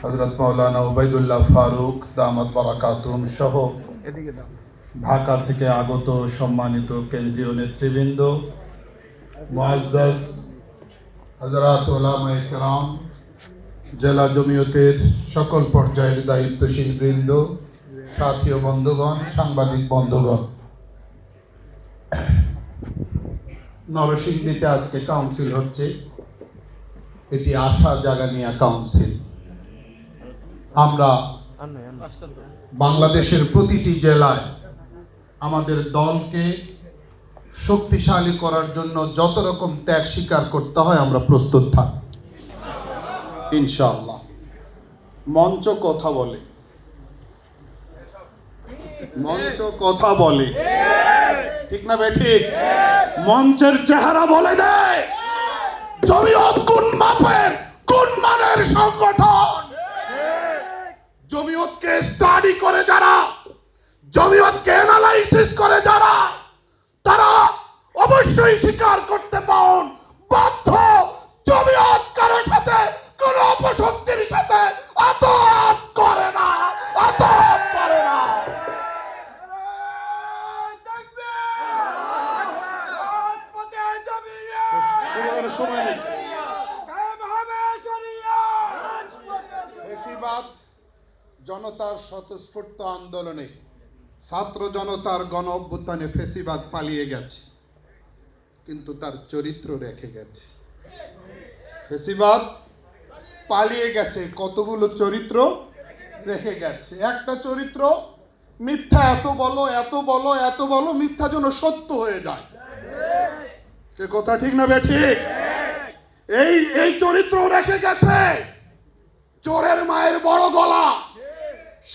Hazrat Maulana Ubaidullah Faruk দামাত বারাকাতুহুম সহ ঢাকা থেকে আগত সম্মানিত কেন্দ্রীয় নেতৃবৃন্দ, মুআজ্জাজ হযরত উলামায়ে কেরাম, জেলা জমিয়তের সকল পর্যায়ের দায়িত্বশীল বৃন্দ, সাথী ও বন্ধুগণ, সাংবাদিক বন্ধুগণ, নরসিংদীতে আজকে কাউন্সিল হচ্ছে। এটি আশা জাগানিয়া কাউন্সিল। আমরা বাংলাদেশের প্রতিটি জেলায় আমাদের দলকে শক্তিশালী করার জন্য যত রকম ত্যাগ স্বীকার করতে হয় আমরা প্রস্তুত থাকি ইনশাআল্লাহ। মঞ্চ কথা বলে, মঞ্চ কথা বলে, ঠিক না বেঠিক? মঞ্চের চেহারা বলে দেয় জমিয়ত কোন মাপের কোন মানের সংগঠন। জমিয়তকে স্টাডি করে যারা, জমিয়তকে অ্যানালাইসিস করে যারা, তারা অবশ্যই স্বীকার করতে পারেন বাধ্য জমিয়ত কারোর সাথে কোন অপশক্তির সাথে আতাত করে না, আতাত করে না। সময় নেই। ফেসিবাদ জনতার স্বতঃস্ফূর্ত আন্দোলনে, ছাত্র জনতার গণ অভ্যুত্থানে ফেসিবাদ পালিয়ে গেছে, কিন্তু তার চরিত্র রেখে গেছে। ফেসিবাদ পালিয়ে গেছে, কতগুলো চরিত্র রেখে গেছে। একটা চরিত্র মিথ্যা, এত বলো এত বলো এত বলো, মিথ্যা যেন সত্য হয়ে যায়। সে কথা ঠিক না বেঠিক? এই চরিত্র রেখে গেছে। চোরের মায়ের বড় গলা,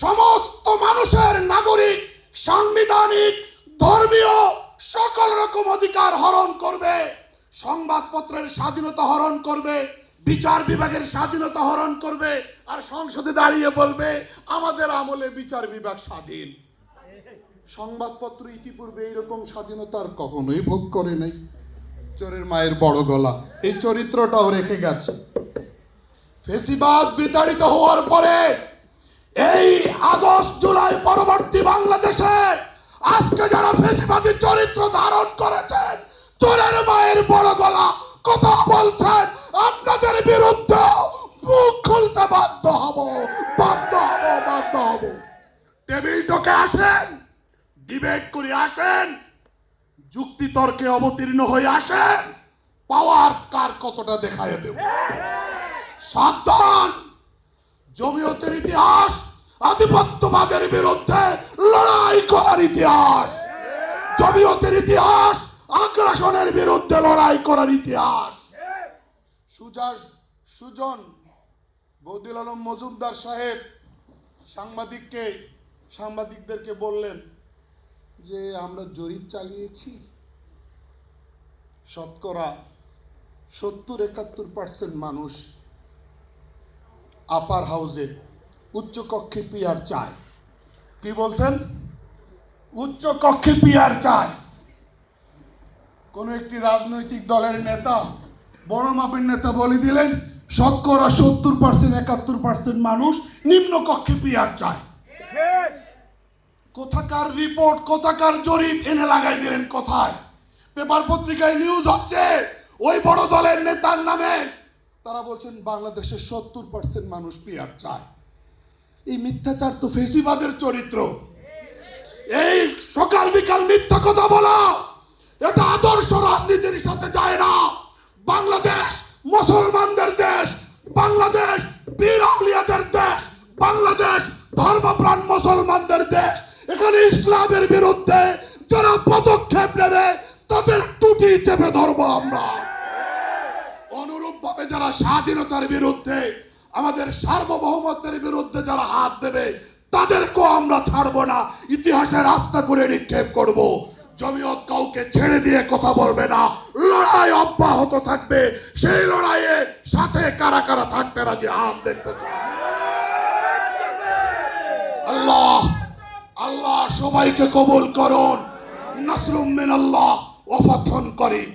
সমস্ত মানুষের নাগরিক, সাংবিধানিক, ধর্মীয় সকল রকম অধিকার হরণ করবে, সংবাদপত্রের স্বাধীনতা হরণ করবে, বিচার বিভাগের স্বাধীনতা হরণ করবে, আর সংসদে দাঁড়িয়ে বলবে আমাদের আমলে বিচার বিভাগ স্বাধীন। সংবাদপত্র ইতিপূর্বে এইরকম স্বাধীনতার কখনোই ভোগ করে নাই। চোরের মায়ের বড় গলা, এই চরিত্রটাও রেখে গেছে। ফেসিবাদ বিতাড়িত হওয়ার পরে এই আগস্ট জুলাই পরবর্তী বাংলাদেশে আজকে যারা ফেসিবাদী চরিত্র ধারণ করেছেন, চোরের মায়ের বড় গলা কথা বলছেন, আপনাদের বিরুদ্ধে মুখ খুলতে বাধ্য হব, বাধ্য হব, বাধ্য হব। টেবিল টকে আসেন, ডিবেট করে আসেন, যুক্তি তর্কে অবতীর্ণ হয়ে আসেন, পাওয়ার কার কতটা দেখায় দেব। সাবধান, জমিয়তের ইতিহাস আধিপত্যবাদের বিরুদ্ধে লড়াই করার ইতিহাস, জমিয়তের ইতিহাস আগ্রাসনের বিরুদ্ধে লড়াই করার ইতিহাস। সুজন বদিউল আলম মজুমদার সাহেব সাংবাদিকদেরকে বললেন যে আমরা জরিপ চালিয়েছি, শতকরা 70-71% মানুষ আপার হাউসে উচ্চ কক্ষে পিয়ার চায়। কি বলছেন? উচ্চ কক্ষে পিয়ার চায়। কোন একটি রাজনৈতিক দলের নেতা, বড় মাপের নেতা বলে দিলেন শতকরা 70-71% মানুষ নিম্ন কক্ষে পিয়ার চায়। কোথাকার রিপোর্ট, কোথাকার জরিপ এনে লাগাই দিলেন কোথায়? পেপার পত্রিকায় নিউজ হচ্ছে ওই বড় দলের নেতার নামে। তারা বলছেন বাংলাদেশের 70% মানুষ পিয়ার চায়। এই মিথ্যাচার তো ফেসিবাদের চরিত্র। এই সকাল বিকাল মিথ্যা কথা বলা, এটা আদর্শ রাজনীতির সাথে যায় না। বাংলাদেশ মুসলমানদের দেশ, বাংলাদেশ বীর আউলিয়াদের দেশ, বাংলাদেশ ধর্মপ্রাণ মুসলমানদের দেশ। এখানে ইসলামের বিরুদ্ধে যারা পদক্ষেপ নেবে তাদের টুটি চেপে ধরবো আমরা। অনুরূপ ভাবে যারা স্বাধীনতার বিরুদ্ধে, আমাদের সার্বভৌমত্বের বিরুদ্ধে যারা হাত দেবে তাদেরকেও আমরা ছাড়বো না, ইতিহাসে রাস্তা করে নিক্ষেপ করব। জমিয়ত কাউকে ছেড়ে দিয়ে কথা বলবে না, লড়াই অব্যাহত থাকবে। সেই লড়াইয়ে সাথে কারা কারা থাকতে রাজি হাত দেখতে চায়। আল্লাহ আল্লাহ সবাইকে কবুল করুন। নাসরুম মিনাল্লাহ ওয়া ফাতহুন করিম।